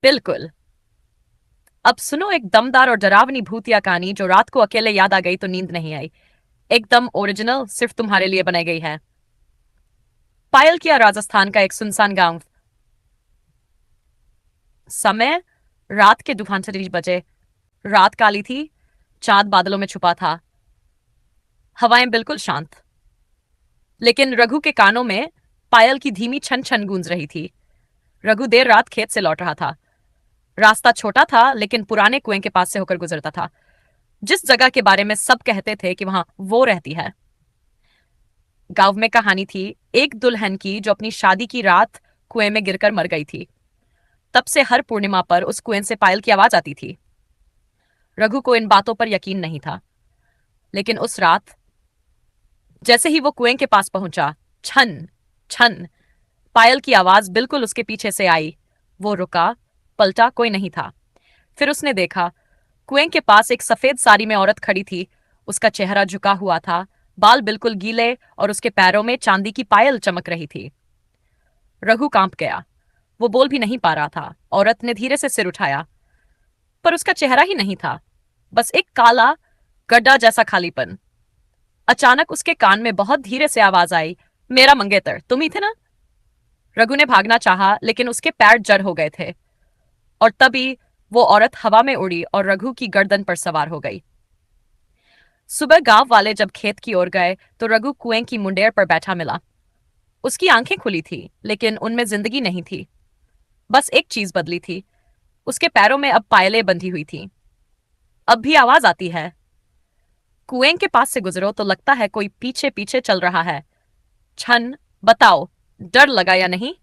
बिल्कुल। अब सुनो एक दमदार और डरावनी भूतिया कहानी जो रात को अकेले याद आ गई तो नींद नहीं आई। एकदम ओरिजिनल, सिर्फ तुम्हारे लिए बनाई गई है। पायल किया राजस्थान का एक सुनसान गांव। समय रात के 2:30 बजे। रात काली थी। चांद बादलों में छुपा था। हवाएं बिल्कुल शांत। लेकिन रघु के कानों में पायल की धीमी छन छन गूंज रही थी। रघु देर रात खेत से लौट रहा था। रास्ता छोटा था लेकिन पुराने कुएं के पास से होकर गुजरता था, जिस जगह के बारे में सब कहते थे कि वहां वो रहती है। गांव में कहानी थी एक दुल्हन की जो अपनी शादी की रात कुएं में गिरकर मर गई थी। तब से हर पूर्णिमा पर उस कुएं से पायल की आवाज आती थी। रघु को इन बातों पर यकीन नहीं था, लेकिन उस रात जैसे ही वो कुएं के पास पहुंचा, छन छन पायल की आवाज बिल्कुल उसके पीछे से आई। वो रुका, पलटा, कोई नहीं था। फिर उसने देखा, कुएं के पास एक सफेद साड़ी में औरत खड़ी थी। उसका चेहरा झुका हुआ था, बाल बिल्कुल गीले और उसके पैरों में चांदी की पायल चमक रही थी। रघु कांप गया। वो बोल भी नहीं पा रहा था। औरत ने धीरे से सिर उठाया, पर उसका चेहरा ही नहीं था, बस एक काला गड्ढा जैसा खालीपन। अचानक उसके कान में बहुत धीरे से आवाज आई, मेरा मंगेतर तुम ही थे ना? रघु ने भागना चाहा, लेकिन उसके पैर जड़ हो गए थे। और तभी वो औरत हवा में उड़ी और रघु की गर्दन पर सवार हो गई। सुबह गांव वाले जब खेत की ओर गए तो रघु कुएं की मुंडेर पर बैठा मिला। उसकी आंखें खुली थी, लेकिन उनमें जिंदगी नहीं थी। बस एक चीज बदली थी, उसके पैरों में अब पायलें बंधी हुई थी। अब भी आवाज आती है। कुएं के पास से गुजरो तो लगता है कोई पीछे पीछे चल रहा है। छन, बताओ, डर लगा या नहीं?